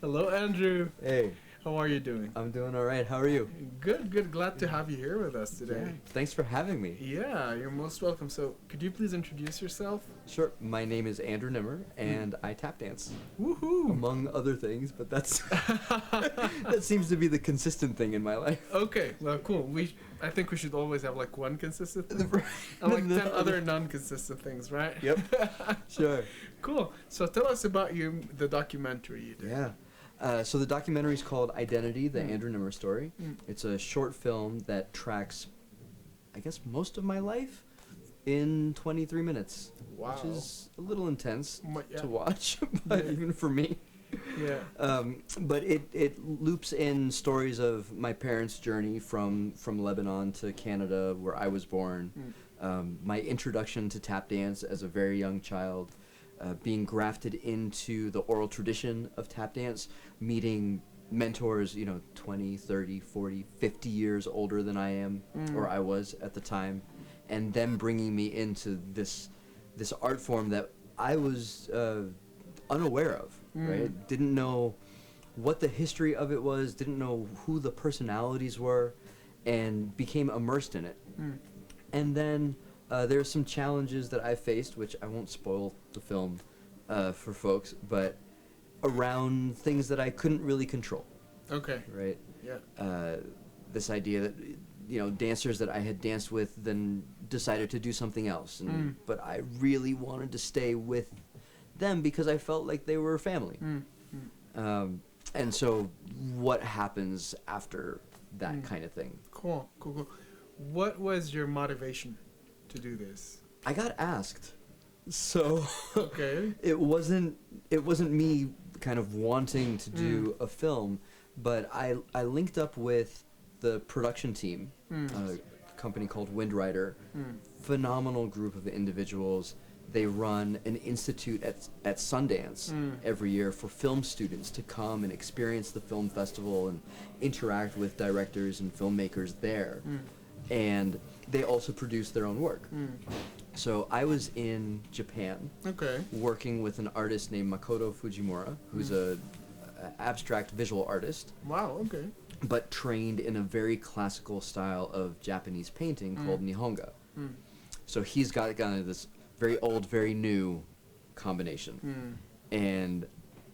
Hello, Andrew. Hey, How are you doing? I'm doing all right. How are you? Good, good. Glad to have you here with us today. Thanks for having me. Yeah, you're most welcome. So, could you please introduce yourself? Sure. My name is Andrew Nemr, and I tap dance, Woohoo! among other things, but that's that seems to be the consistent thing in my life. Okay, well, cool. I think we should always have like one consistent thing and like 10 other non-consistent things, right? Yep. Sure. Cool. So, tell us about the documentary you did. Yeah. So the documentary is called Identity, the Andrew Nemr story. It's a short film that tracks, I guess, most of my life in 23 minutes. Wow. Which is a little intense Yeah. to watch, but even for me. Yeah. But it loops in stories of my parents' journey from Lebanon to Canada, where I was born, my introduction to tap dance as a very young child, being grafted into the oral tradition of tap dance, meeting mentors, 20, 30, 40, 50 years older than I am, or I was at the time, and them bringing me into this art form that I was unaware of, right? Didn't know what the history of it was, didn't know who the personalities were, and became immersed in it. And then there's some challenges that I faced, which I won't spoil the film for folks, but around things that I couldn't really control. Okay. Right? Yeah. This idea that, dancers that I had danced with then decided to do something else. But I really wanted to stay with them because I felt like they were family. And so what happens after that kind of thing? Cool. What was your motivation to do this? I got asked. So Okay. it wasn't me kind of wanting to do a film, but I linked up with the production team, a company called Windrider. Phenomenal group of individuals. They run an institute at Sundance every year for film students to come and experience the film festival and interact with directors and filmmakers there. And they also produce their own work. So I was in Japan, working with an artist named Makoto Fujimura, who's a abstract visual artist. Wow, okay. But trained in a very classical style of Japanese painting called Nihonga. So he's got kind of this very old, very new combination. And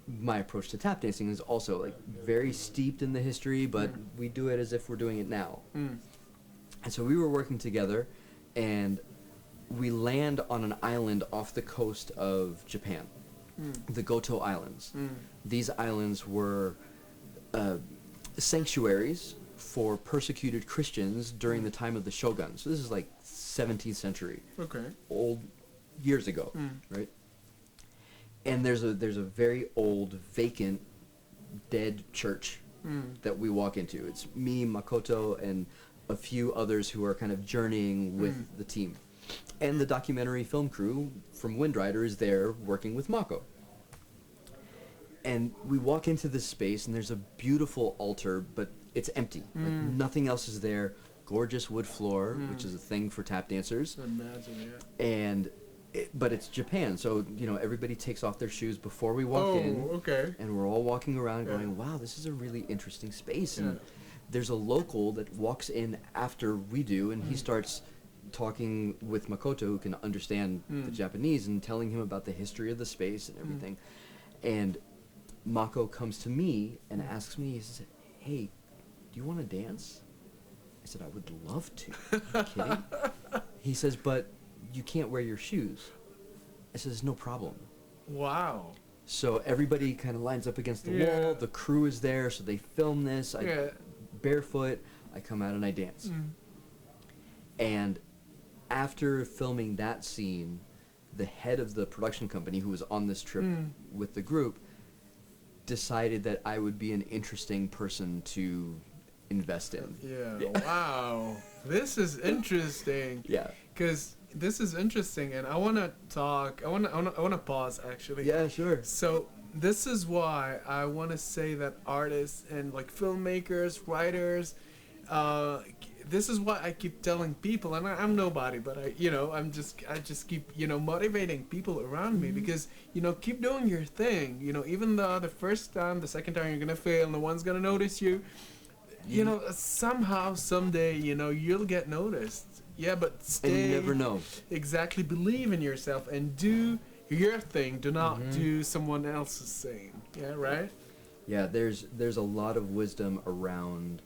my approach to tap dancing is also like very steeped in the history, but we do it as if we're doing it now. And so we were working together, and we land on an island off the coast of Japan, the Goto Islands. These islands were sanctuaries for persecuted Christians during the time of the Shogun. So this is like 17th century, old years ago, right? And there's a very old, vacant, dead church that we walk into. It's me, Makoto, and a few others who are kind of journeying with the team. And the documentary film crew from Windrider is there working with Mako. And we walk into this space, and there's a beautiful altar, but it's empty. Like nothing else is there. Gorgeous wood floor, which is a thing for tap dancers. Imagine, yeah. But it's Japan, so everybody takes off their shoes before we walk in. Okay. And we're all walking around going, wow, this is a really interesting space. And there's a local that walks in after we do, and he starts talking with Makoto, who can understand the Japanese, and telling him about the history of the space and everything. And Mako comes to me and asks me, he says, hey, do you want to dance? I said, I would love to. Are you kidding? He says, but you can't wear your shoes. I says, no problem. Wow. So everybody kind of lines up against the wall. The crew is there, so they film this. Barefoot, I come out and I dance. And after filming that scene, the head of the production company, who was on this trip with the group, decided that I would be an interesting person to invest in. Yeah. Wow. This is interesting. Yeah. Because this is interesting, and I want to talk. I want to pause actually. Yeah, sure. So this is why I want to say that artists and like filmmakers, writers, this is what I keep telling people, and I'm nobody, but I just keep, motivating people around me, because, keep doing your thing. Even though the first time, the second time you're gonna fail, no one's gonna notice you. Somehow, someday, you'll get noticed. Yeah, but stay. And you never know. Exactly. Believe in yourself and do your thing. Do not do someone else's thing. Yeah, right? Yeah, there's a lot of wisdom around.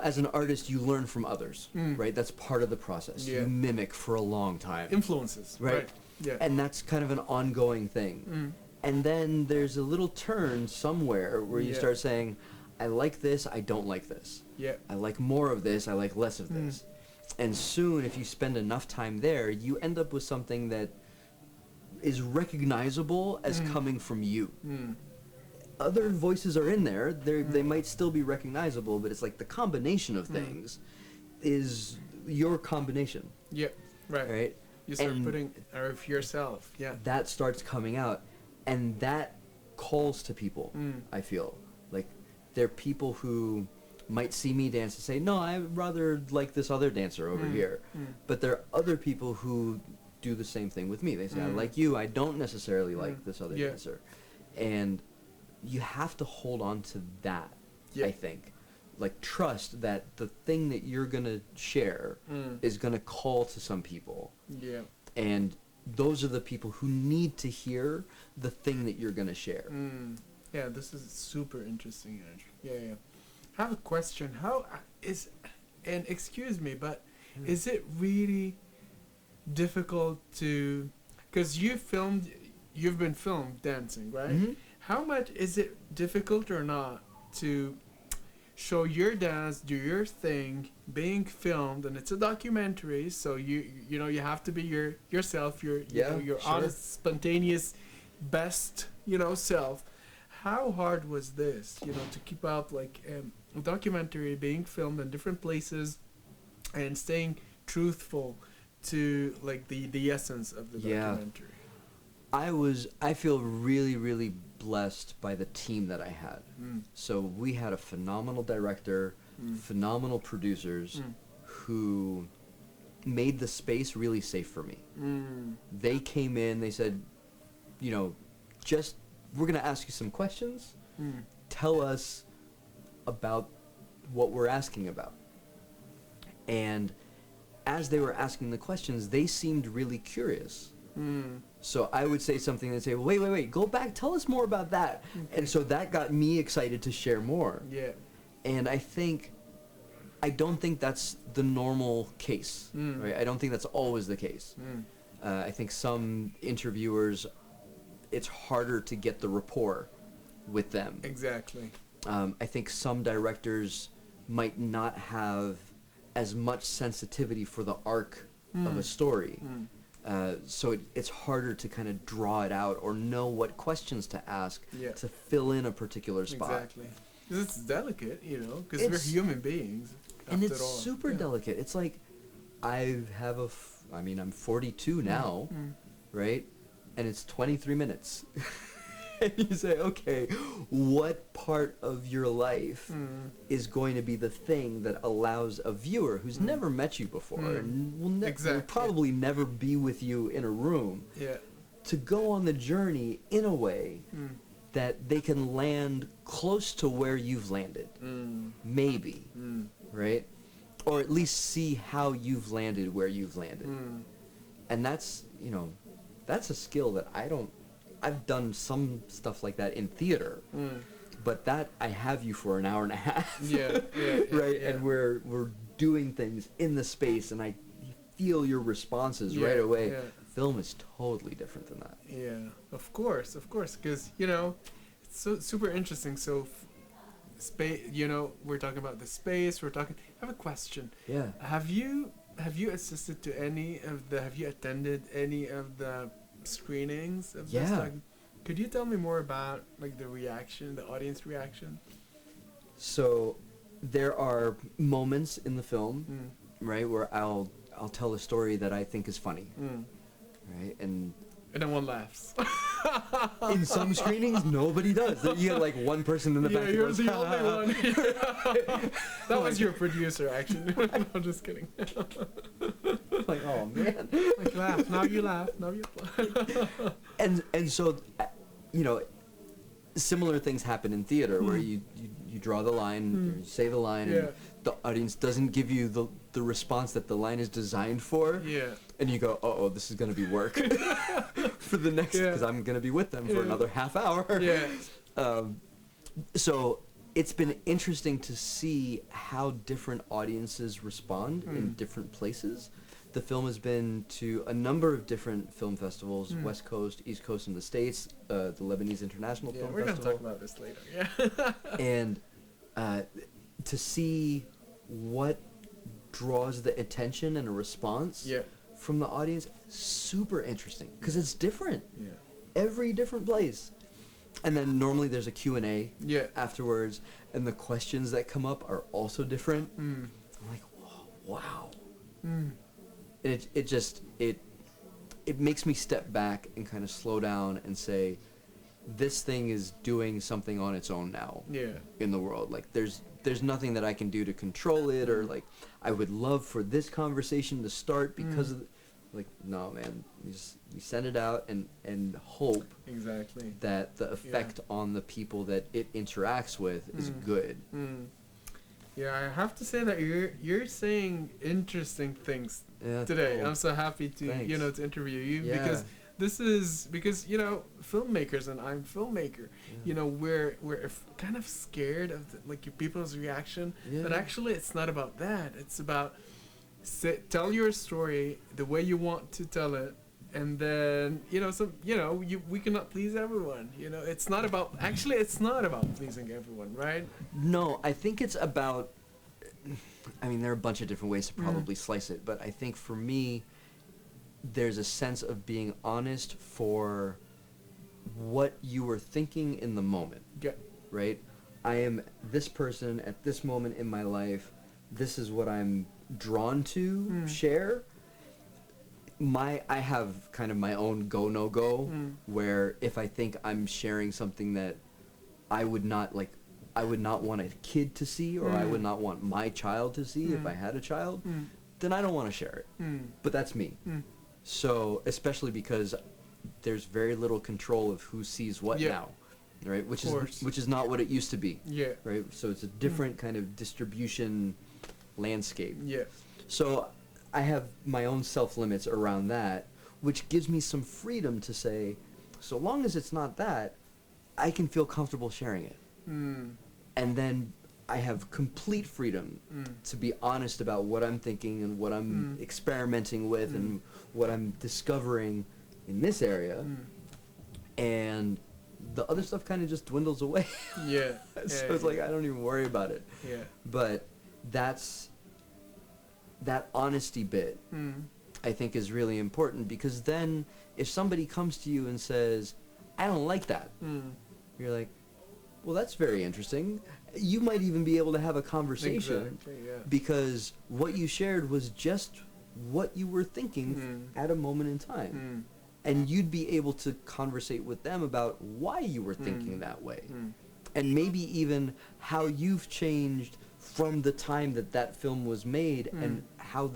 As an artist, you learn from others, right? That's part of the process. Yeah. You mimic for a long time. Influences. Right. Yeah. And that's kind of an ongoing thing. And then there's a little turn somewhere where you start saying, I like this, I don't like this. Yeah. I like more of this, I like less of this. And soon, if you spend enough time there, you end up with something that is recognizable as coming from you. Other voices are in there. They might still be recognizable, but it's like the combination of things is your combination. Yeah, right. You start putting of yourself. Yeah. That starts coming out, and that calls to people. I feel like there are people who might see me dance and say, "No, I rather like this other dancer over here." But there are other people who do the same thing with me. They say, "I like you. I don't necessarily like this other dancer," and you have to hold on to that. I think, like, trust that the thing that you're gonna share is gonna call to some people. Yeah. And those are the people who need to hear the thing that you're gonna share. Yeah, this is super interesting, Andrew. Yeah. I have a question. And excuse me, but is it really difficult to, because you've been filmed dancing, right? How much is it difficult or not to show your dance, do your thing, being filmed, and it's a documentary, so you have to be yourself, your honest, spontaneous, best, self. How hard was this, to keep up like a documentary being filmed in different places and staying truthful to like the essence of the documentary? I feel really, really blessed by the team that I had. So we had a phenomenal director, phenomenal producers who made the space really safe for me. They came in, they said, we're going to ask you some questions. Tell us about what we're asking about. And as they were asking the questions, they seemed really curious. So I would say something and say, wait, go back, tell us more about that. And so that got me excited to share more. Yeah. And I don't think that's the normal case, right? I don't think that's always the case. I think some interviewers, it's harder to get the rapport with them. Exactly. I think some directors might not have as much sensitivity for the arc of a story. So it's harder to kind of draw it out or know what questions to ask to fill in a particuer spot. Exactly. Because it's delicate, because we're human beings. And it's super delicate. It's like, I'm 42 now, right? And it's 23 minutes. And you say, okay, what part of your life is going to be the thing that allows a viewer who's never met you before and will probably never be with you in a room to go on the journey in a way that they can land close to where you've landed, maybe, right? Or at least see how you've landed where you've landed. And that's, that's a skill that I've done some stuff like that in theater, but that I have you for an hour and a half, right? Yeah. And we're doing things in the space, and I feel your responses right away. Yeah. Film is totally different than that. Yeah, of course, because it's so super interesting. So, space, we're talking about the space. I have a question. Yeah. Have you assisted to have you attended any of the screenings of this? Could you tell me more about like the audience reaction? So there are moments in the film, right, where I'll tell a story that I think is funny, right, and And no one laughs. In some screenings, nobody does. You get like one person in the back. Yeah, you're goes, the only one. That was your producer, actually. No, I'm just kidding. Like, oh man. Like, laugh. Now you laugh. Now you laugh. And so, you know, similar things happen in theater where you draw the line, you say the line, and the audience doesn't give you the response that the line is designed for. Yeah. And you go, oh, this is gonna be work for the next, because I'm gonna be with them for another half hour. Yeah. So it's been interesting to see how different audiences respond in different places. The film has been to a number of different film festivals, West Coast, East Coast in the States, the Lebanese International Film we're Festival. gonna talk about this later. Yeah. And to see what draws the attention and a response from the audience, super interesting, because it's different. Yeah. Every different place. And then normally there's a Q&A afterwards, and the questions that come up are also different. I'm like, whoa, wow. And it makes me step back and kind of slow down and say, this thing is doing something on its own now in the world. Like, there's nothing that I can do to control it, or like, I would love for this conversation to start because of like, no, man, you send it out and hope that the effect on the people that it interacts with is good. Yeah, I have to say that you're saying interesting things today. Cool. I'm so happy to Thanks. to interview you because filmmakers, and I'm filmmaker. We're kind of scared of your people's reaction, but actually it's not about that. It's about tell your story the way you want to tell it, and then we cannot please everyone. It's not about pleasing everyone, right? No, I think it's about, I mean, there are a bunch of different ways to probably slice it, but I think for me, there's a sense of being honest for what you were thinking in the moment. Yeah. Right? I am this person at this moment in my life. This is what I'm drawn to share. I have kind of my own go no go, where if I think I'm sharing something that I would not want a kid to see, or I would not want my child to see if I had a child, then I don't want to share it. But that's me. So, especially because there's very little control of who sees what now, right? Which is not what it used to be. Yeah. Right? So it's a different kind of distribution landscape. Yeah. So I have my own self-limits around that, which gives me some freedom to say, so long as it's not that, I can feel comfortable sharing it. And then I have complete freedom to be honest about what I'm thinking and what I'm experimenting with and what I'm discovering in this area. And the other stuff kind of just dwindles away. Yeah. So it's like I don't even worry about it. Yeah. But that honesty bit, I think, is really important, because then if somebody comes to you and says, I don't like that, you're like, well, that's very interesting. You might even be able to have a conversation because what you shared was just what you were thinking at a moment in time. And you'd be able to conversate with them about why you were thinking that way. And maybe even how you've changed from the time that film was made and how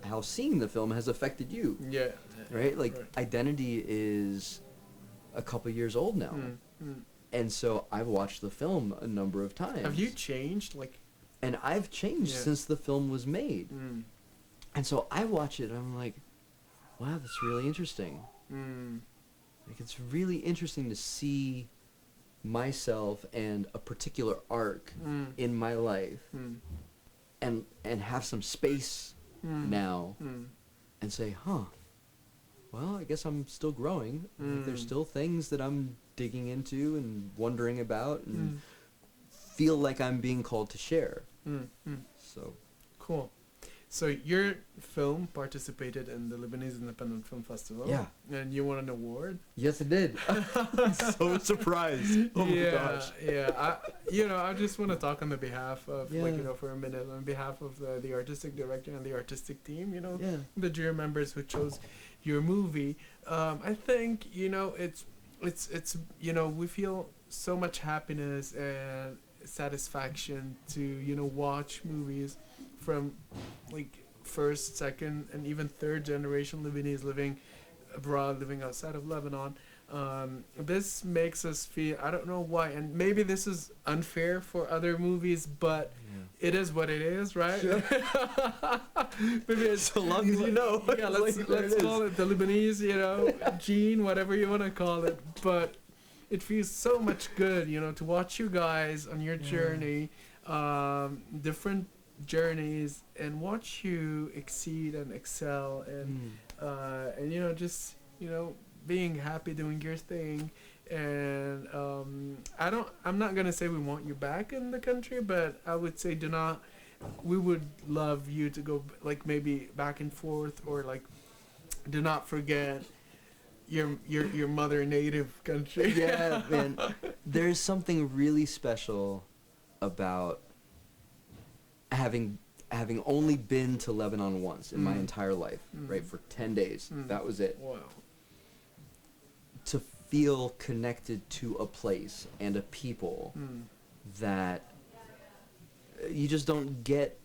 how seeing the film has affected you. Yeah. Right? Like, Identity is a couple years old now. And so I've watched the film a number of times. Have you changed? And I've changed since the film was made. And so I watch it and I'm like, wow, that's really interesting. Like, it's really interesting to see myself and a particular arc in my life and have some space now and say, well, I guess I'm still growing. Like, there's still things that I'm digging into and wondering about and feel like I'm being called to share. So cool. So your film participated in the Lebanese Independent Film Festival. Yeah. And you won an award. Yes, it did. I'm so surprised. Oh my gosh. Yeah. I just want to talk on the behalf of, for a minute, on behalf of the artistic director and the artistic team, the jury members who chose your movie. I think it's we feel so much happiness and satisfaction to watch movies from like first, second, and even third generation Lebanese living abroad, living outside of Lebanon. This makes us feel, I don't know why, and maybe this is unfair for other movies, but it is what it is, right? Sure. Maybe it's, So long as you know. yeah, let's call it the Lebanese, gene, whatever you want to call it. But it feels so much good, to watch you guys on your journey, different journeys, and watch you exceed and excel, and just being happy doing your thing. And I'm not gonna say we want you back in the country, but I would say we would love you to go like maybe back and forth, or like do not forget your mother native country. Yeah, man. There's something really special about having only been to Lebanon once in my entire life, right? For 10 days. That was it. Wow. To feel connected to a place and a people that you just don't get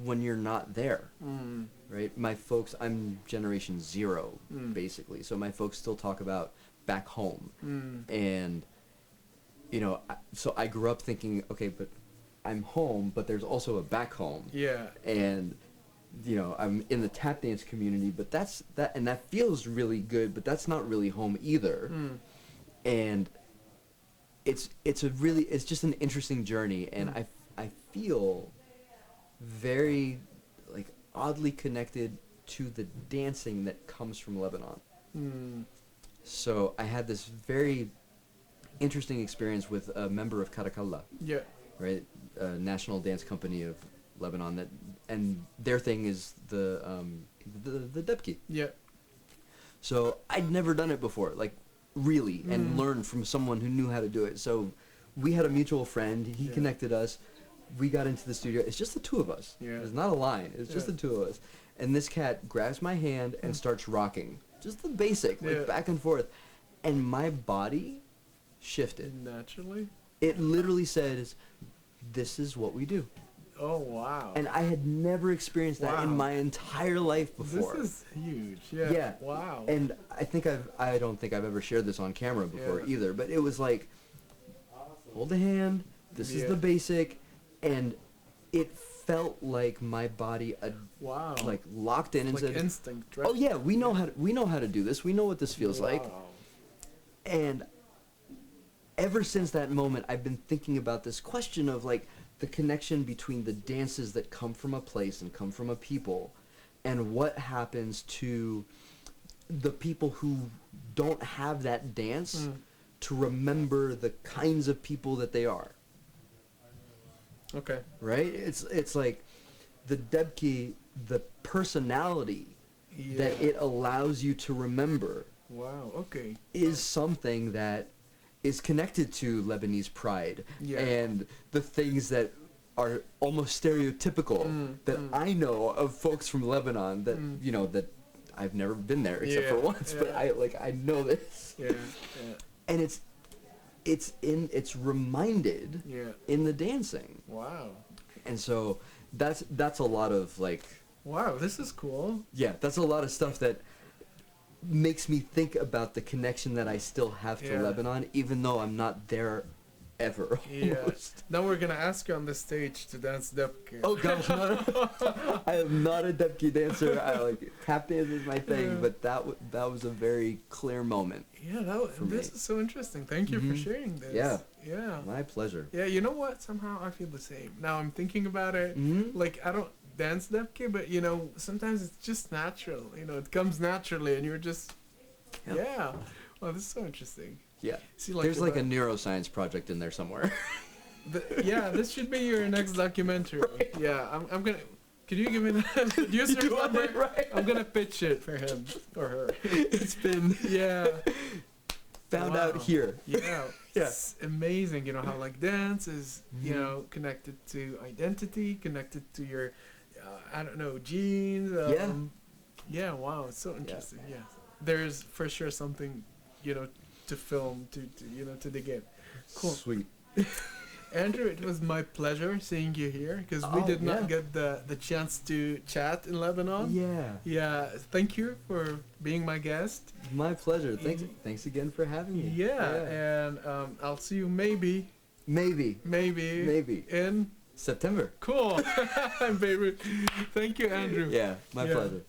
when you're not there, right? My folks, I'm generation 0, basically, so my folks still talk about back home, and so I grew up thinking, okay, but I'm home, but there's also a back home, and I'm in the tap dance community, but that feels really good, but that's not really home either. And it's just an interesting journey, and I feel very like oddly connected to the dancing that comes from Lebanon. So I had this very interesting experience with a member of Karakallah, right, a national dance company of Lebanon, and their thing is the debki. So I'd never done it before, like really, and learned from someone who knew how to do it. So we had a mutual friend. He connected us. We got into the studio. It's just the two of us. It's not a line. It's just the two of us. And this cat grabs my hand and starts rocking. Just the basic, like back and forth. And my body shifted. Naturally? It literally says, this is what we do. Oh, wow. And I had never experienced that in my entire life before. This is huge. Yeah. Wow. And I don't think I've ever shared this on camera before either, but it was like, hold a hand, this is the basic, and it felt like my body like locked in and like said, instinct, right? oh yeah, we know how to do this. We know what this feels like. And ever since that moment, I've been thinking about this question of like the connection between the dances that come from a place and come from a people, and what happens to the people who don't have that dance to remember the kinds of people that they are. Okay. Right? It's like the debki, the personality that it allows you to remember. Wow. Okay. Is something that is connected to Lebanese pride and the things that are almost stereotypical that I know of folks from Lebanon that that I've never been there except for once, but I know this. And it's reminded in the dancing. Wow. And so that's a lot of like, wow, this is cool. Yeah, that's a lot of stuff that makes me think about the connection that I still have to Lebanon, even though I'm not there ever. Almost. Now we're gonna ask you on the stage to dance debki. Oh gosh, no. I am not a debki dancer. I like tap dance is my thing, but that was a very clear moment. Yeah, this is so interesting. Thank you for sharing this. Yeah, my pleasure. Yeah, you know what? Somehow I feel the same. Now I'm thinking about it. Like I don't dance debki, but sometimes it's just natural. It comes naturally, and you're just Well, this is so interesting. Yeah. See, there's like a neuroscience project in there somewhere. This should be your next documentary. Right. Yeah, I'm gonna. Could you give me the producer number? Right. I'm gonna pitch it for him or her. It's been found out here. Yeah. It's amazing. How like dance is connected to identity, connected to your I don't know, genes. Yeah. Wow. It's so interesting. Yeah. there's for sure something, to film to dig in. Cool. Sweet. Andrew, it was my pleasure seeing you here because we did not get the chance to chat in Lebanon. Yeah. Yeah. Thank you for being my guest. My pleasure. Thanks again for having me. Yeah. And I'll see you maybe Maybe. in September. Cool. I'm Beirut. Thank you, Andrew. Yeah, my pleasure.